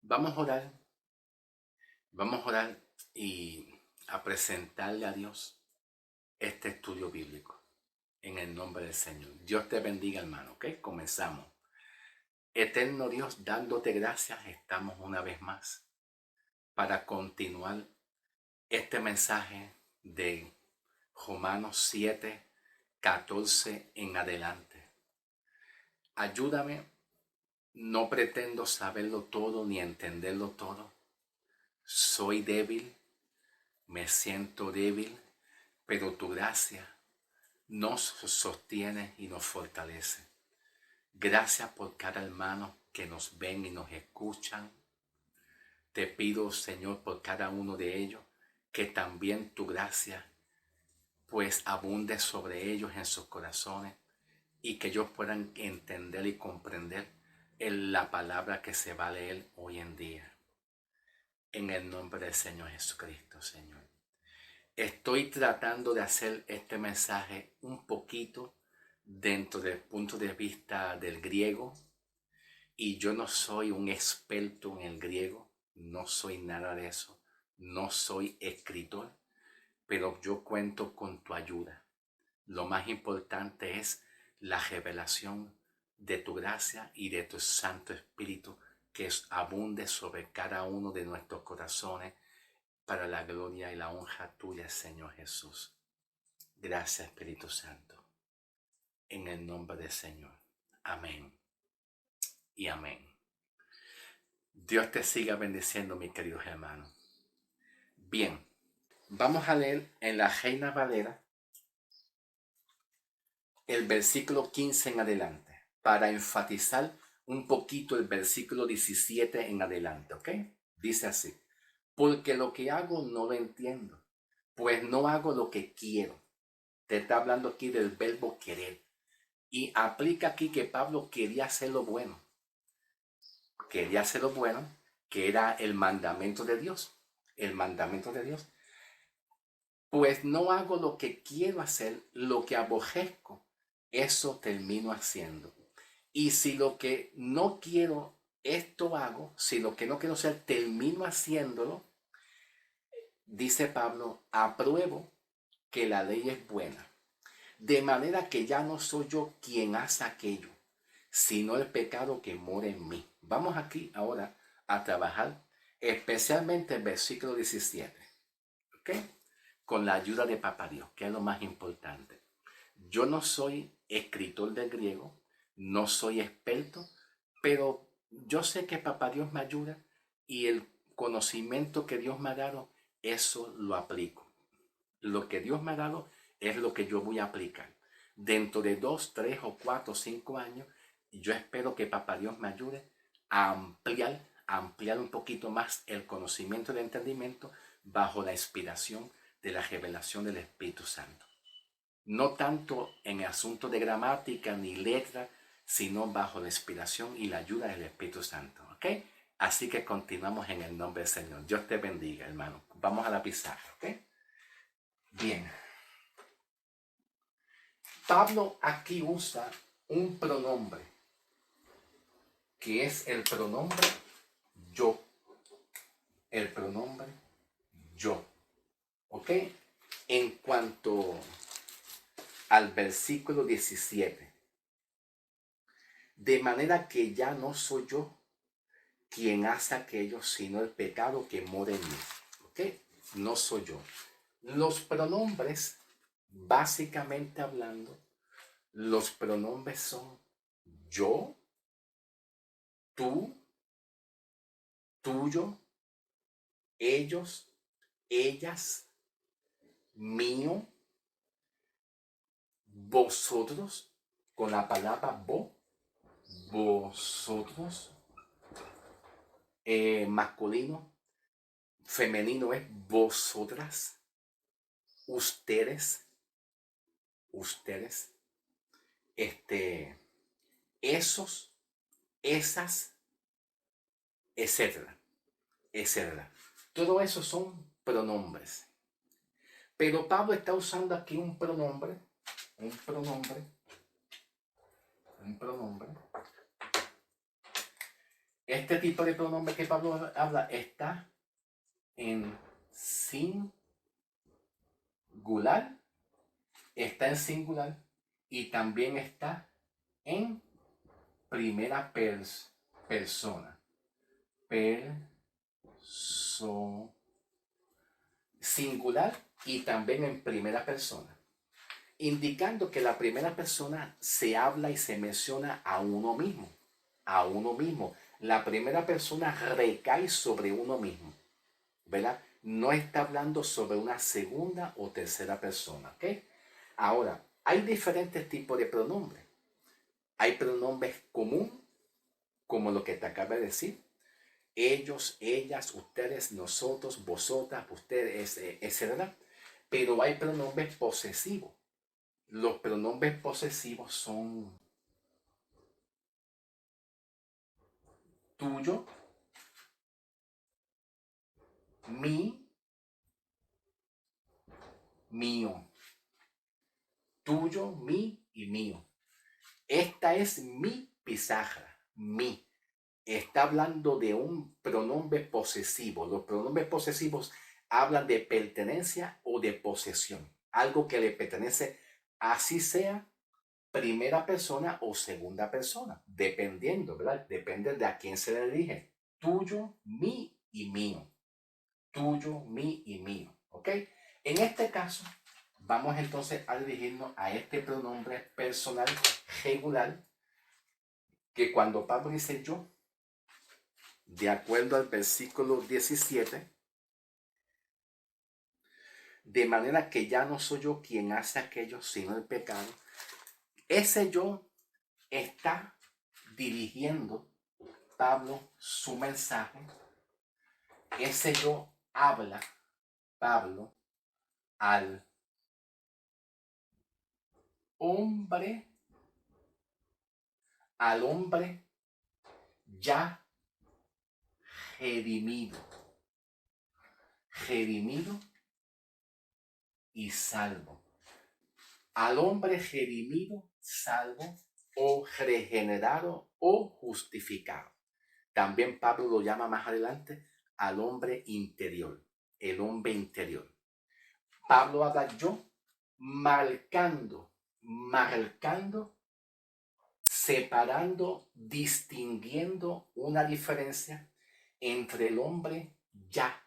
Vamos a orar, vamos a orar y a presentarle a Dios este estudio bíblico en el nombre del Señor. Dios te bendiga, hermano, ¿ok? Comenzamos. Eterno Dios, dándote gracias, estamos una vez más para continuar este mensaje de Romanos 7, 14 en adelante. Ayúdame, no pretendo saberlo todo ni entenderlo todo. Soy débil, me siento débil, pero tu gracia nos sostiene y nos fortalece. Gracias por cada hermano que nos ven y nos escuchan. Te pido, Señor, por cada uno de ellos, que también tu gracia pues abunde sobre ellos en sus corazones y que ellos puedan entender y comprender la palabra que se va a leer hoy en día. En el nombre del Señor Jesucristo, Señor. Estoy tratando de hacer este mensaje un poquito dentro del punto de vista del griego, y yo no soy un experto en el griego, no soy nada de eso, no soy escritor, pero yo cuento con tu ayuda. Lo más importante es la revelación de tu gracia y de tu Santo Espíritu que abunde sobre cada uno de nuestros corazones para la gloria y la honra tuya, Señor Jesús. Gracias, Espíritu Santo. En el nombre del Señor. Amén y amén. Dios te siga bendiciendo, mis queridos hermanos. Bien, vamos a leer en la Reina Valera el versículo 15 en adelante, para enfatizar un poquito el versículo 17 en adelante, ¿ok? Dice así: porque lo que hago no lo entiendo, pues no hago lo que quiero. Te está hablando aquí del verbo querer. Y aplica aquí que Pablo quería hacer lo bueno. Quería hacer lo bueno, que era el mandamiento de Dios. El mandamiento de Dios. Pues no hago lo que quiero hacer, lo que aborrezco, eso termino haciendo. Y si lo que no quiero, esto hago, si lo que no quiero hacer, termino haciéndolo, dice Pablo, apruebo que la ley es buena. De manera que ya no soy yo quien hace aquello, sino el pecado que mora en mí. Vamos aquí ahora a trabajar especialmente el versículo 17, ¿ok? Con la ayuda de Papá Dios, que es lo más importante. Yo no soy escritor de griego, no soy experto, pero yo sé que Papá Dios me ayuda y el conocimiento que Dios me ha dado, eso lo aplico. Lo que Dios me ha dado es lo que yo voy a aplicar. Dentro de 2, 3 o 4 o 5 años, yo espero que Papá Dios me ayude a ampliar un poquito más el conocimiento y el entendimiento bajo la inspiración de la revelación del Espíritu Santo. No tanto en asuntos de gramática ni letra, sino bajo la inspiración y la ayuda del Espíritu Santo. ¿Ok? Así que continuamos en el nombre del Señor. Dios te bendiga, hermano. Vamos a la pizarra. ¿Ok? Bien. Pablo aquí usa un pronombre, que es el pronombre yo. El pronombre yo. ¿Ok? En cuanto al versículo 17. De manera que ya no soy yo quien hace aquello, sino el pecado que mora en mí. ¿Ok? No soy yo. Los pronombres, básicamente hablando, los pronombres son yo, tú, tuyo, ellos, ellas, mío, vosotros, con la palabra vosotros, masculino, femenino es vosotras, ustedes, esos, esas, etcétera, etcétera. Todo eso son pronombres. Pero Pablo está usando aquí un pronombre, Este tipo de pronombre que Pablo habla está en singular, y también está en primera persona. Singular y también en primera persona, indicando que la primera persona se habla y se menciona a uno mismo. A uno mismo. La primera persona recae sobre uno mismo, ¿verdad? No está hablando sobre una segunda o tercera persona, ¿ok? Ahora, hay diferentes tipos de pronombres. Hay pronombres comunes, como lo que te acabo de decir. Ellos, ellas, ustedes, nosotros, vosotras, ustedes, etc. Pero hay pronombres posesivos. Los pronombres posesivos son tuyo, mi, mío. Tuyo, mi y mío. Esta es mi pizarra, mi. Está hablando de un pronombre posesivo. Los pronombres posesivos hablan de pertenencia o de posesión. Algo que le pertenece, así sea primera persona o segunda persona, dependiendo, ¿verdad? Depende de a quién se le dirige. Tuyo, mi y mío. Tuyo, mi y mío. ¿Ok? En este caso, vamos entonces a dirigirnos a este pronombre personal regular, que cuando Pablo dice yo, de acuerdo al versículo 17, de manera que ya no soy yo quien hace aquello, sino el pecado. Ese yo está dirigiendo Pablo su mensaje. Ese yo habla Pablo al hombre, ya redimido y salvo. Al hombre redimido, salvo o regenerado o justificado. También Pablo lo llama más adelante al hombre interior, el hombre interior. Pablo habla yo marcando, separando, distinguiendo una diferencia entre el hombre ya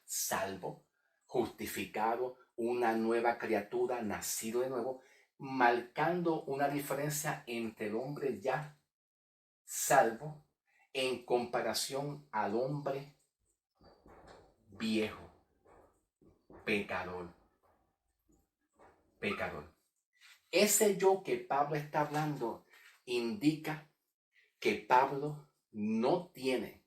salvo, justificado, una nueva criatura, nacido de nuevo, marcando una diferencia entre el hombre ya salvo en comparación al hombre viejo, pecador. Ese yo que Pablo está hablando indica que Pablo no tiene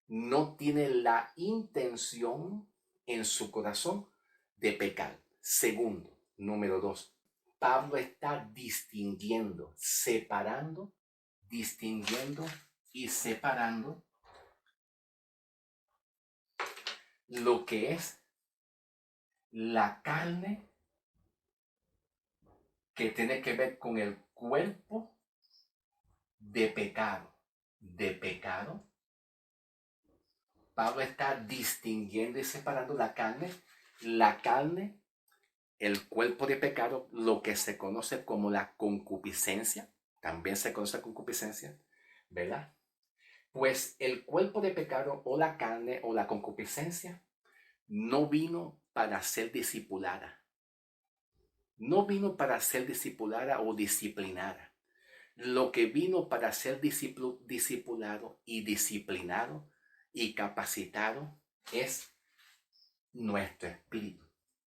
la intención en su corazón de pecar. Segundo, número 2, Pablo está distinguiendo y separando lo que es la carne, que tiene que ver con el cuerpo de pecado. Pablo está distinguiendo y separando la carne, el cuerpo de pecado, lo que se conoce como la concupiscencia, también se conoce concupiscencia, ¿verdad? Pues el cuerpo de pecado o la carne o la concupiscencia no vino para ser discipulada. No vino para ser discipulada o disciplinada. Lo que vino para ser discipulado y disciplinado y capacitado es nuestro espíritu,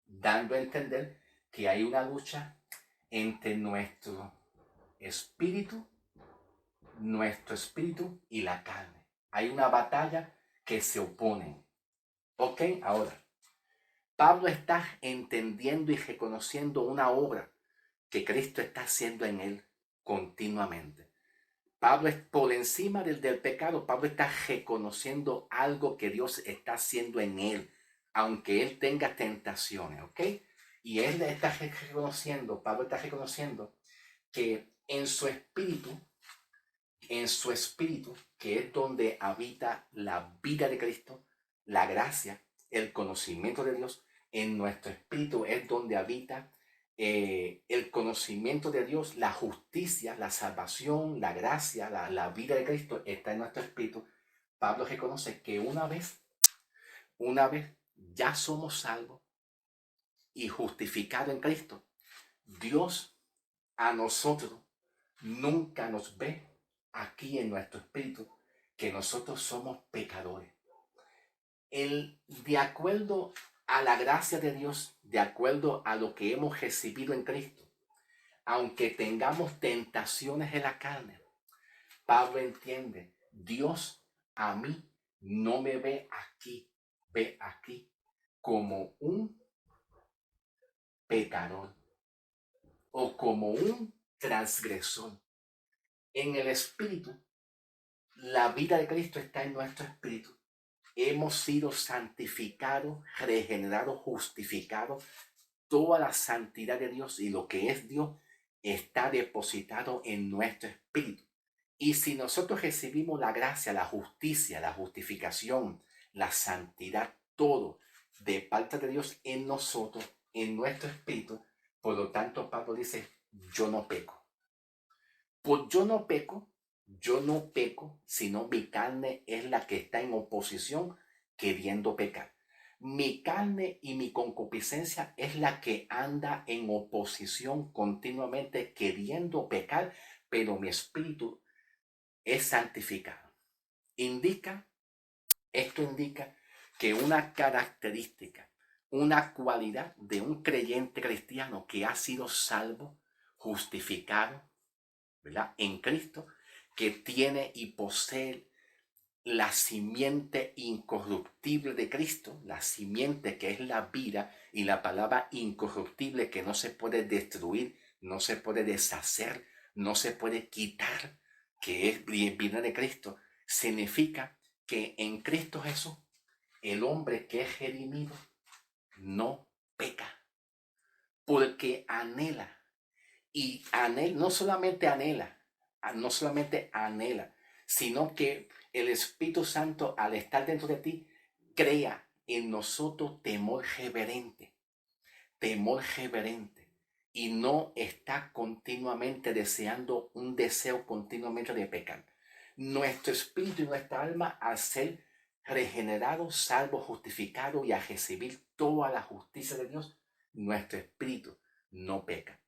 dando a entender que hay una lucha entre nuestro espíritu y la carne. Hay una batalla que se oponen. ¿Ok? Ahora, Pablo está entendiendo y reconociendo una obra que Cristo está haciendo en él continuamente. Pablo es por encima del pecado. Pablo está reconociendo algo que Dios está haciendo en él, aunque él tenga tentaciones, ¿ok? Y él está reconociendo, Pablo está reconociendo que en su espíritu en su espíritu, que es donde habita la vida de Cristo, la gracia, el conocimiento de Dios. En nuestro espíritu es donde habita el conocimiento de Dios, la justicia, la salvación, la gracia, la vida de Cristo está en nuestro espíritu. Pablo reconoce que una vez ya somos salvos y justificados en Cristo, Dios a nosotros nunca nos ve aquí en nuestro espíritu que nosotros somos pecadores. De acuerdo a la gracia de Dios, de acuerdo a lo que hemos recibido en Cristo, aunque tengamos tentaciones en la carne, Pablo entiende, Dios a mí no me ve aquí como un pecador o como un transgresor. En el espíritu, la vida de Cristo está en nuestro espíritu. Hemos sido santificados, regenerados, justificados. Toda la santidad de Dios y lo que es Dios está depositado en nuestro espíritu. Y si nosotros recibimos la gracia, la justicia, la justificación, la santidad, todo de parte de Dios en nosotros, en nuestro espíritu, por lo tanto Pablo dice, yo no peco. Pues yo no peco, sino mi carne es la que está en oposición queriendo pecar. Mi carne y mi concupiscencia es la que anda en oposición continuamente queriendo pecar, pero mi espíritu es santificado. Esto indica que una característica, una cualidad de un creyente cristiano que ha sido salvo, justificado, ¿verdad? En Cristo, que tiene y posee la simiente incorruptible de Cristo, la simiente que es la vida y la palabra incorruptible que no se puede destruir, no se puede deshacer, no se puede quitar, que es vida de Cristo, significa que en Cristo Jesús el hombre que es redimido no peca, porque anhela y no solamente anhela, sino que el Espíritu Santo al estar dentro de ti crea en nosotros temor reverente y no está continuamente deseando un deseo continuamente de pecar. Nuestro espíritu y nuestra alma al ser regenerado, salvo, justificado y a recibir toda la justicia de Dios, nuestro espíritu no peca.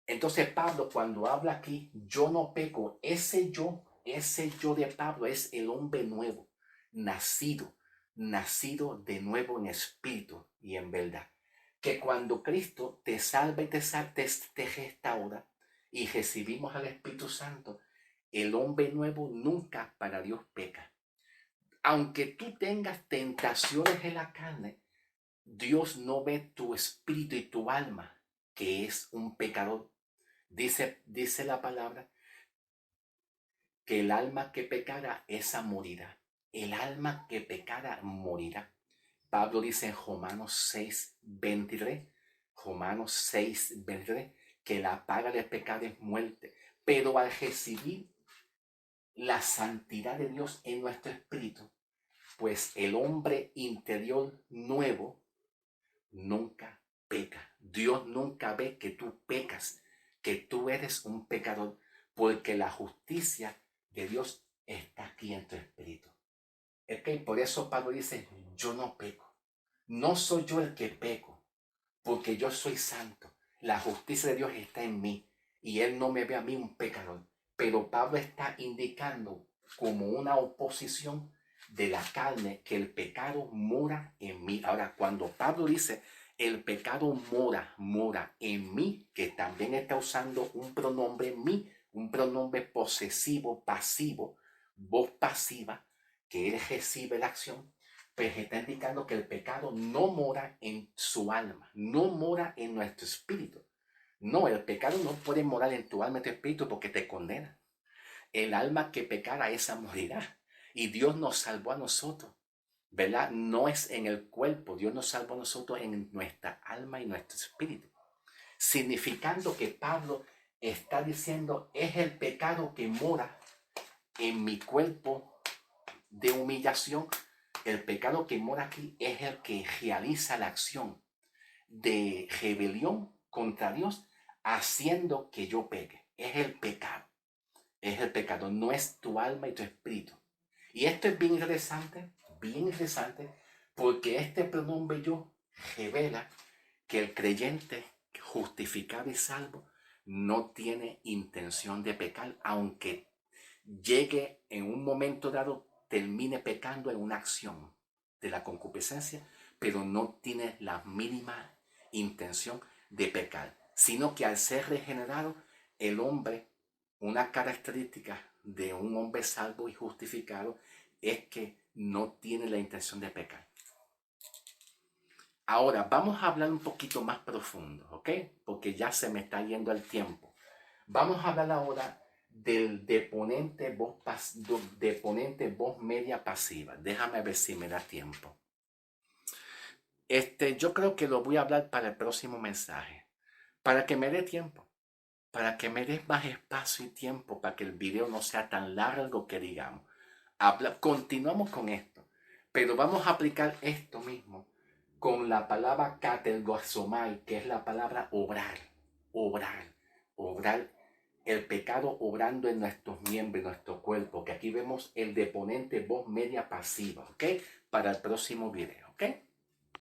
Entonces Pablo cuando habla aquí, yo no peco, ese yo de Pablo es el hombre nuevo, nacido de nuevo en espíritu y en verdad. Que cuando Cristo te salva y te restaura y recibimos al Espíritu Santo, el hombre nuevo nunca para Dios peca. Aunque tú tengas tentaciones en la carne, Dios no ve tu espíritu y tu alma, que es un pecador. Dice la palabra que el alma que pecara, esa morirá. El alma que pecara morirá. Pablo dice en Romanos 6:23, Romanos 6:23, que la paga del pecado es muerte. Pero al recibir la santidad de Dios en nuestro espíritu, pues el hombre interior nuevo nunca peca. Dios nunca ve que tú pecas, que tú eres un pecador, porque la justicia de Dios está aquí en tu espíritu. Okay, por eso Pablo dice, yo no peco. No soy yo el que peco, porque yo soy santo. La justicia de Dios está en mí y Él no me ve a mí un pecador. Pero Pablo está indicando como una oposición de la carne que el pecado mora en mí. Ahora, cuando Pablo dice el pecado mora en mí, que también está usando un pronombre mí, un pronombre posesivo, pasivo, voz pasiva, que Él recibe la acción, pues está indicando que el pecado no mora en su alma, no mora en nuestro espíritu. No, el pecado no puede morar en tu alma y tu espíritu porque te condena. El alma que pecara, esa morirá. Y Dios nos salvó a nosotros, ¿verdad? No es en el cuerpo, Dios nos salvó a nosotros en nuestra alma y nuestro espíritu. Significando que Pablo está diciendo, es el pecado que mora en mi cuerpo de humillación, el pecado que mora aquí es el que realiza la acción de rebelión contra Dios, haciendo que yo peque. Es el pecado. Es el pecado, no es tu alma y tu espíritu. Y esto es bien interesante, porque este pronombre yo revela que el creyente justificado y salvo no tiene intención de pecar, aunque llegue en un momento dado, termine pecando en una acción de la concupiscencia, pero no tiene la mínima intención de pecar, sino que al ser regenerado, el hombre, una característica de un hombre salvo y justificado es que no tiene la intención de pecar. Ahora, vamos a hablar un poquito más profundo, ¿ok? Porque ya se me está yendo el tiempo. Vamos a hablar ahora del deponente voz media pasiva. Déjame ver si me da tiempo. Yo creo que lo voy a hablar para el próximo mensaje. Para que me dé tiempo. Para que me des más espacio y tiempo para que el video no sea tan largo que digamos. Continuamos con esto. Pero vamos a aplicar esto mismo con la palabra katergosomai, que es la palabra obrar. Obrar. Obrar, el pecado obrando en nuestros miembros, en nuestro cuerpo, que aquí vemos el deponente voz media pasiva, ¿ok? Para el próximo video, ¿ok?